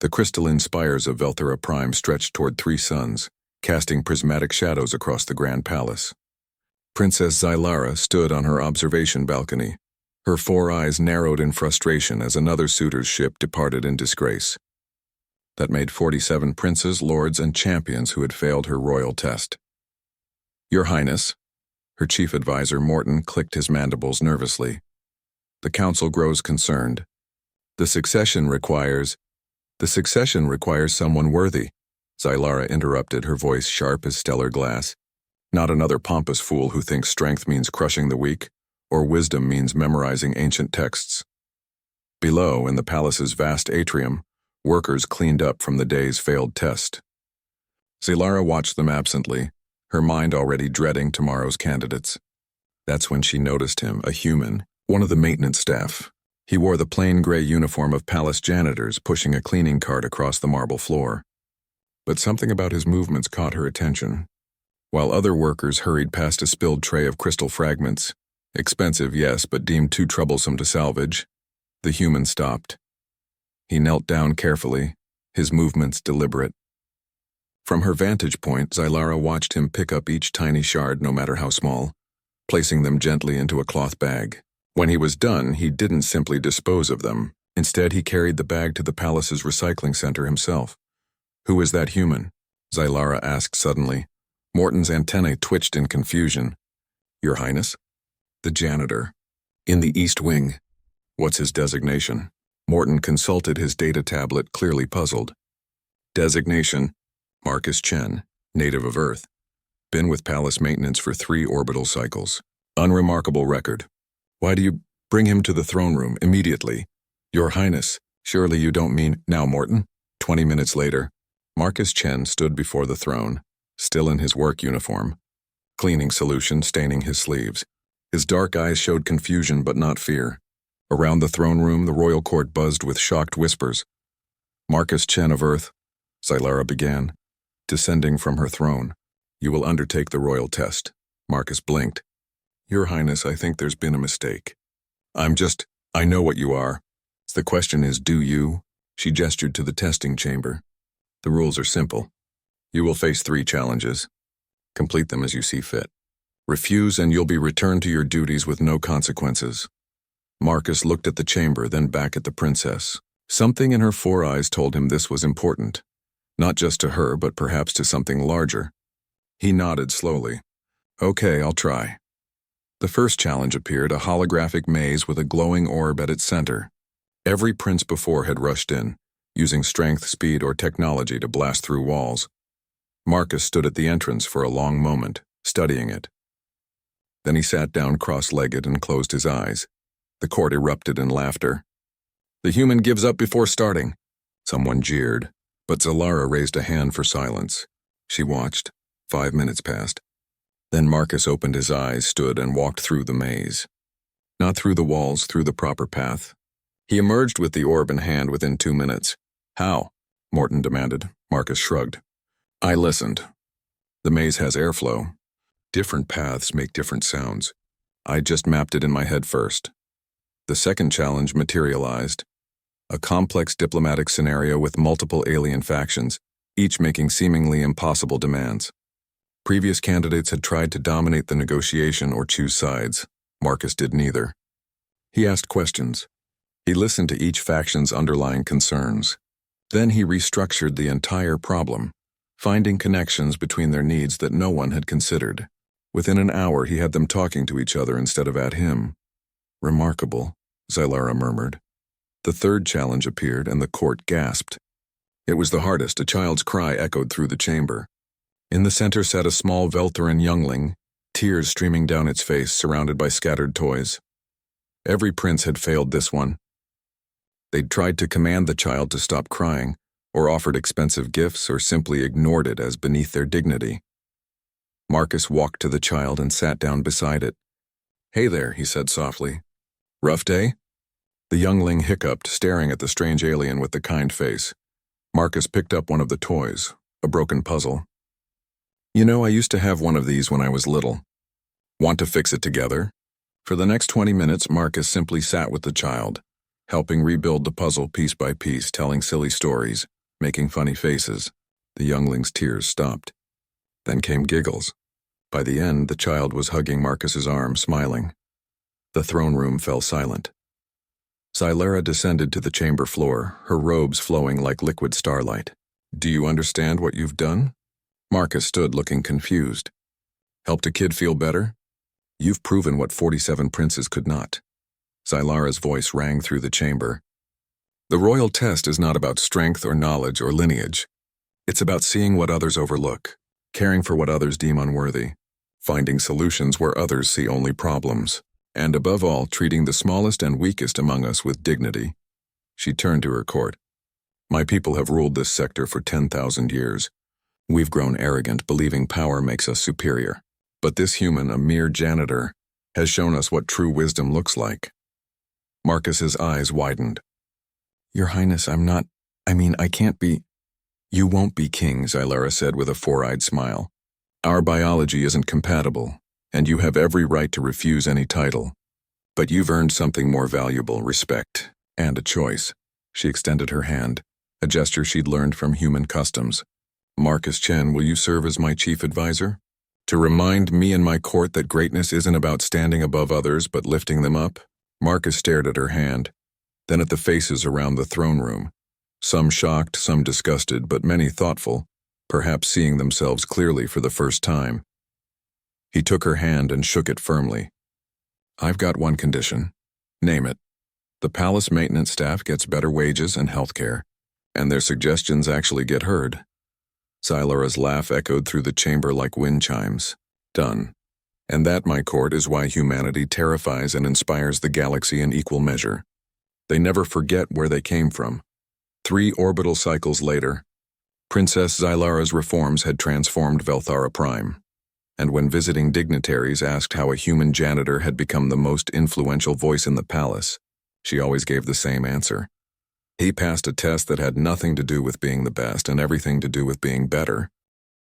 The crystalline spires of Velthera Prime stretched toward 3 suns, casting prismatic shadows across the grand palace. Princess Zylara stood on her observation balcony, her 4 eyes narrowed in frustration as another suitor's ship departed in disgrace. That made 47 princes, lords, and champions who had failed her royal test. Your Highness, her chief advisor Morton clicked his mandibles nervously. The council grows concerned. The succession requires someone worthy, Zylara interrupted, her voice sharp as stellar glass. Not another pompous fool who thinks strength means crushing the weak, or wisdom means memorizing ancient texts. Below, in the palace's vast atrium, workers cleaned up from the day's failed test. Zylara watched them absently, her mind already dreading tomorrow's candidates. That's when she noticed him, a human, one of the maintenance staff. He wore the plain gray uniform of palace janitors, pushing a cleaning cart across the marble floor. But something about his movements caught her attention. While other workers hurried past a spilled tray of crystal fragments, expensive, yes, but deemed too troublesome to salvage, the human stopped. He knelt down carefully, his movements deliberate. From her vantage point, Zylara watched him pick up each tiny shard, no matter how small, placing them gently into a cloth bag. When he was done, he didn't simply dispose of them. Instead, he carried the bag to the palace's recycling center himself. Who is that human? Zylara asked suddenly. Morton's antennae twitched in confusion. Your Highness? The janitor. In the East Wing. What's his designation? Morton consulted his data tablet, clearly puzzled. Designation: Marcus Chen, native of Earth. Been with palace maintenance for 3 orbital cycles. Unremarkable record. Why do you bring him to the throne room immediately? Your Highness, surely you don't mean now, Morton? 20 minutes later, Marcus Chen stood before the throne, still in his work uniform, cleaning solution staining his sleeves. His dark eyes showed confusion but not fear. Around the throne room, the royal court buzzed with shocked whispers. Marcus Chen of Earth, Zylara began, descending from her throne. You will undertake the royal test. Marcus blinked. Your Highness, I think there's been a mistake. I know what you are. The question is, do you? She gestured to the testing chamber. The rules are simple. You will face 3 challenges. Complete them as you see fit. Refuse and you'll be returned to your duties with no consequences. Marcus looked at the chamber, then back at the princess. Something in her 4 eyes told him this was important. Not just to her, but perhaps to something larger. He nodded slowly. Okay, I'll try. The first challenge appeared, a holographic maze with a glowing orb at its center. Every prince before had rushed in, using strength, speed, or technology to blast through walls. Marcus stood at the entrance for a long moment, studying it. Then he sat down cross-legged and closed his eyes. The court erupted in laughter. The human gives up before starting. Someone jeered, but Zylara raised a hand for silence. She watched. 5 minutes passed. Then Marcus opened his eyes, stood, and walked through the maze. Not through the walls, through the proper path. He emerged with the orb in hand within 2 minutes. How? Morton demanded. Marcus shrugged. I listened. The maze has airflow. Different paths make different sounds. I just mapped it in my head first. The second challenge materialized. A complex diplomatic scenario with multiple alien factions, each making seemingly impossible demands. Previous candidates had tried to dominate the negotiation or choose sides. Marcus did neither. He asked questions. He listened to each faction's underlying concerns. Then he restructured the entire problem, finding connections between their needs that no one had considered. Within an hour, he had them talking to each other instead of at him. Remarkable, Zylara murmured. The third challenge appeared, and the court gasped. It was the hardest. A child's cry echoed through the chamber. In the center sat a small Veltheran youngling, tears streaming down its face, surrounded by scattered toys. Every prince had failed this one. They'd tried to command the child to stop crying, or offered expensive gifts, or simply ignored it as beneath their dignity. Marcus walked to the child and sat down beside it. Hey there, he said softly. Rough day? The youngling hiccuped, staring at the strange alien with the kind face. Marcus picked up one of the toys, a broken puzzle. You know, I used to have one of these when I was little. Want to fix it together? For the next 20 minutes, Marcus simply sat with the child, helping rebuild the puzzle piece by piece, telling silly stories, making funny faces. The youngling's tears stopped. Then came giggles. By the end, the child was hugging Marcus's arm, smiling. The throne room fell silent. Xylara descended to the chamber floor, her robes flowing like liquid starlight. Do you understand what you've done? Marcus stood looking confused. Helped a kid feel better? You've proven what 47 princes could not. Xylara's voice rang through the chamber. The royal test is not about strength or knowledge or lineage. It's about seeing what others overlook, caring for what others deem unworthy, finding solutions where others see only problems, and above all, treating the smallest and weakest among us with dignity. She turned to her court. My people have ruled this sector for 10,000 years. We've grown arrogant, believing power makes us superior. But this human, a mere janitor, has shown us what true wisdom looks like. Marcus's eyes widened. Your Highness, I can't be. You won't be king, Xylara said with a four-eyed smile. Our biology isn't compatible, and you have every right to refuse any title. But you've earned something more valuable, respect, and a choice. She extended her hand, a gesture she'd learned from human customs. Marcus Chen, will you serve as my chief advisor? To remind me and my court that greatness isn't about standing above others but lifting them up? Marcus stared at her hand, then at the faces around the throne room. Some shocked, some disgusted, but many thoughtful, perhaps seeing themselves clearly for the first time. He took her hand and shook it firmly. I've got one condition. Name it. The palace maintenance staff gets better wages and health care, and their suggestions actually get heard. Xylara's laugh echoed through the chamber like wind chimes. Done. And that, my court, is why humanity terrifies and inspires the galaxy in equal measure. They never forget where they came from. 3 orbital cycles later, Princess Xylara's reforms had transformed Velthara Prime, and when visiting dignitaries asked how a human janitor had become the most influential voice in the palace, she always gave the same answer. He passed a test that had nothing to do with being the best and everything to do with being better.